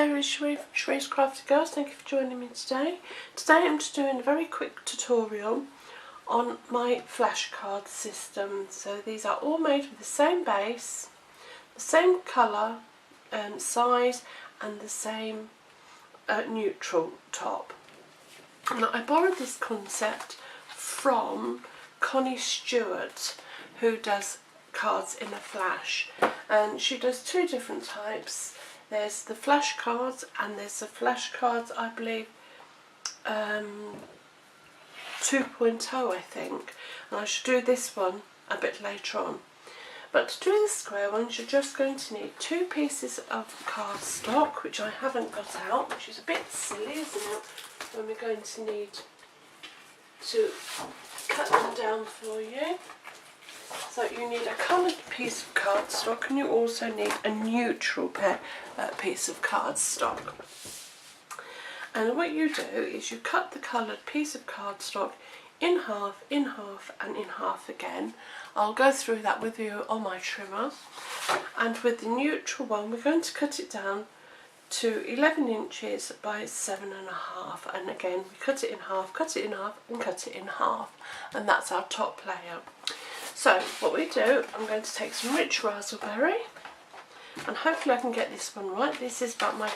Sarah is Shree's Crafty Girls. Thank you for joining me today. Today I'm just doing a very quick tutorial on my flashcard system. So these are all made with the same base, the same colour and size and the same neutral top. Now, I borrowed this concept from Connie Stewart, who does cards in a flash, and she does two different types. There's the flash cards and there's the flash cards, I believe 2.0 I think, and I should do this one a bit later on. But to do the square ones you're just going to need two pieces of cardstock, which I haven't got out, which is a bit silly, isn't it, when we're going to need to cut them down for you. So you need a coloured piece of cardstock, and you also need a neutral piece of cardstock. And what you do is you cut the coloured piece of cardstock in half, and in half again. I'll go through that with you on my trimmer. And with the neutral one we're going to cut it down to 11 inches by 7.5, and again we cut it in half, and cut it in half, and that's our top layer. So what we do, I'm going to take some rich raspberry, and hopefully I can get this one right. This is about my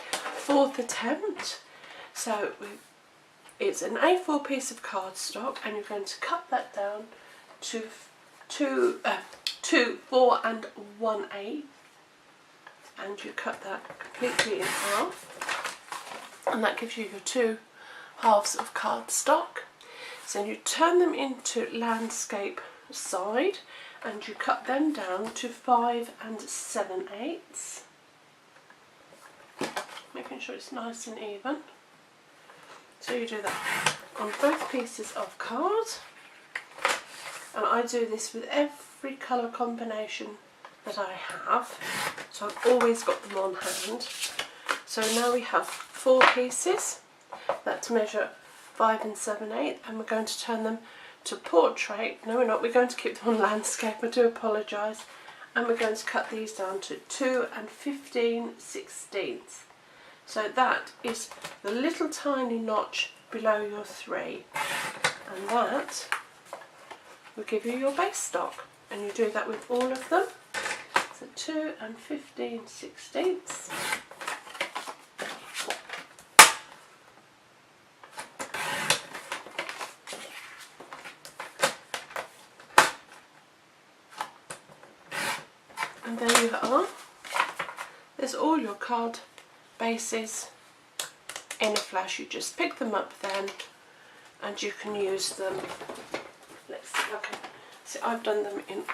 4th attempt. So it's an A4 piece of cardstock, and you're going to cut that down to 4 1/8, and you cut that completely in half, and that gives you your 2 halves of cardstock. So you turn them into landscape side, and you cut them down to 5 7/8, making sure it's nice and even. So you do that on both pieces of card, and I do this with every colour combination that I have, so I've always got them on hand. So now we have 4 pieces that measure 5 7/8, and we're going to turn them to portrait. No, we're not, we're going to keep them on landscape, I do apologise, and we're going to cut these down to 2 15/16. So that is the little tiny notch below your 3, and that will give you your base stock, and you do that with all of them. So 2 15/16. And there you are. There's all your card bases in a flash. You just pick them up then, and you can use them. Let's see if I can see. I've done them in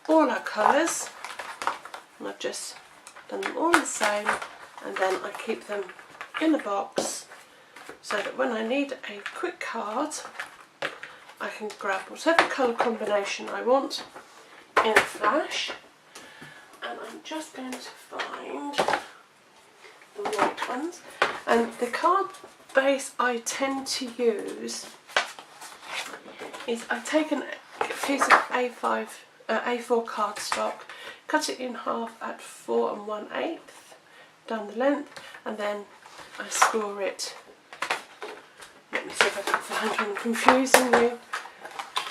all our colours, and I've just done them all the same, and then I keep them in a box so that when I need a quick card I can grab whatever colour combination I want in a flash. And I'm just going to find the white ones, and the card base I tend to use is I take a piece of A4 cardstock, cut it in half at 4 1/8 down the length, and then I score it. Let me see if I can find one confusing you.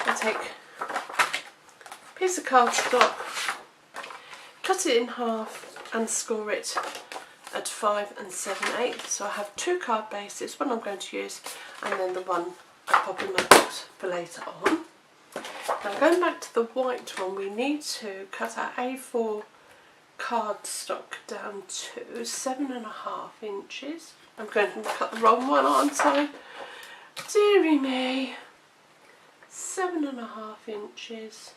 I take a piece of cardstock, cut it in half, and score it at 5 7/8. So I have 2 card bases, one I'm going to use, and then the one I pop in my box for later on. Now going back to the white one, we need to cut our A4 cardstock down to 7.5 inches. I'm going to cut the wrong one, aren't I? Dearie me. 7.5 inches.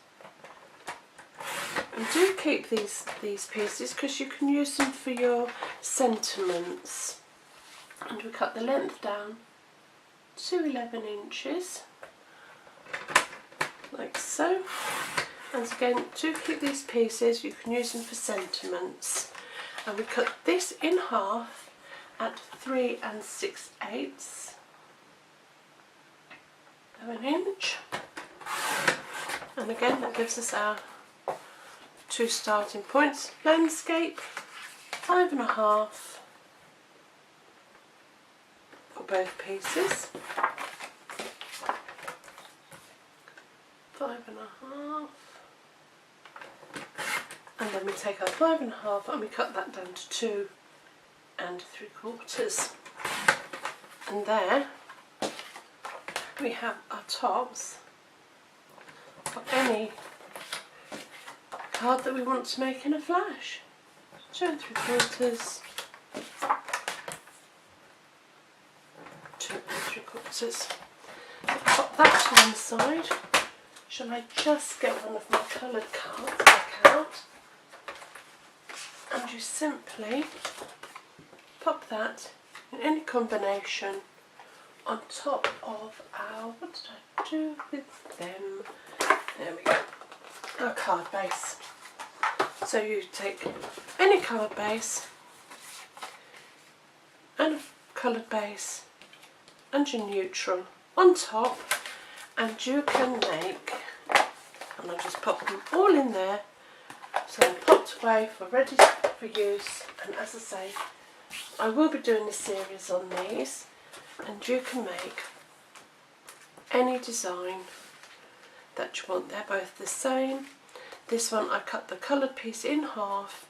And do keep these pieces because you can use them for your sentiments. And we cut the length down to 11 inches, like so. And again, do keep these pieces, you can use them for sentiments. And we cut this in half at 3 6/8 of an inch. And again, that gives us our 2 starting points: landscape 5.5 for both pieces. 5.5, and then we take our 5.5 and we cut that down to 2 3/4, and there we have our tops for any card that we want to make in a flash. 2 3/4, 2 3/4. Pop that to one side. Shall I just get one of my coloured cards back out, and you simply pop that in any combination on top of our, what did I do with them? There we go, our card base. So you take any card base and a coloured base and your neutral on top, and you can make, and I'll just pop them all in there, so they're popped away for ready for use. And as I say, I will be doing a series on these, and you can make any design that you want. They're both the same. This one I cut the coloured piece in half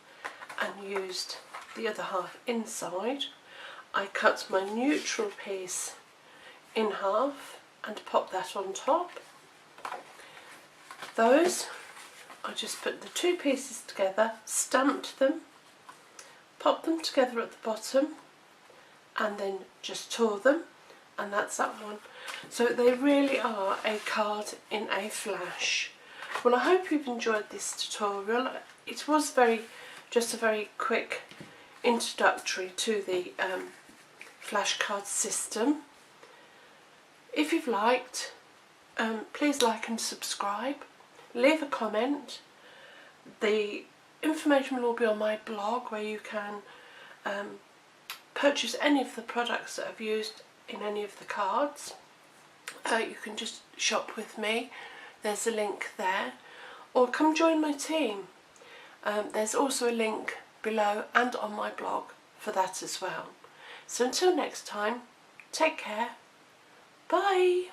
and used the other half inside. I cut my neutral piece in half and pop that on top. Those, I just put the two pieces together, stamped them, popped them together at the bottom, and then just tore them, and that's that one. So they really are a card in a flash. Well, I hope you've enjoyed this tutorial. It was just a very quick introductory to the flashcard system. If you've liked, please like and subscribe. Leave a comment. The information will all be on my blog, where you can purchase any of the products that I've used in any of the cards. You can just shop with me. There's a link there, or come join my team. There's also a link below and on my blog for that as well. So until next time, take care. Bye.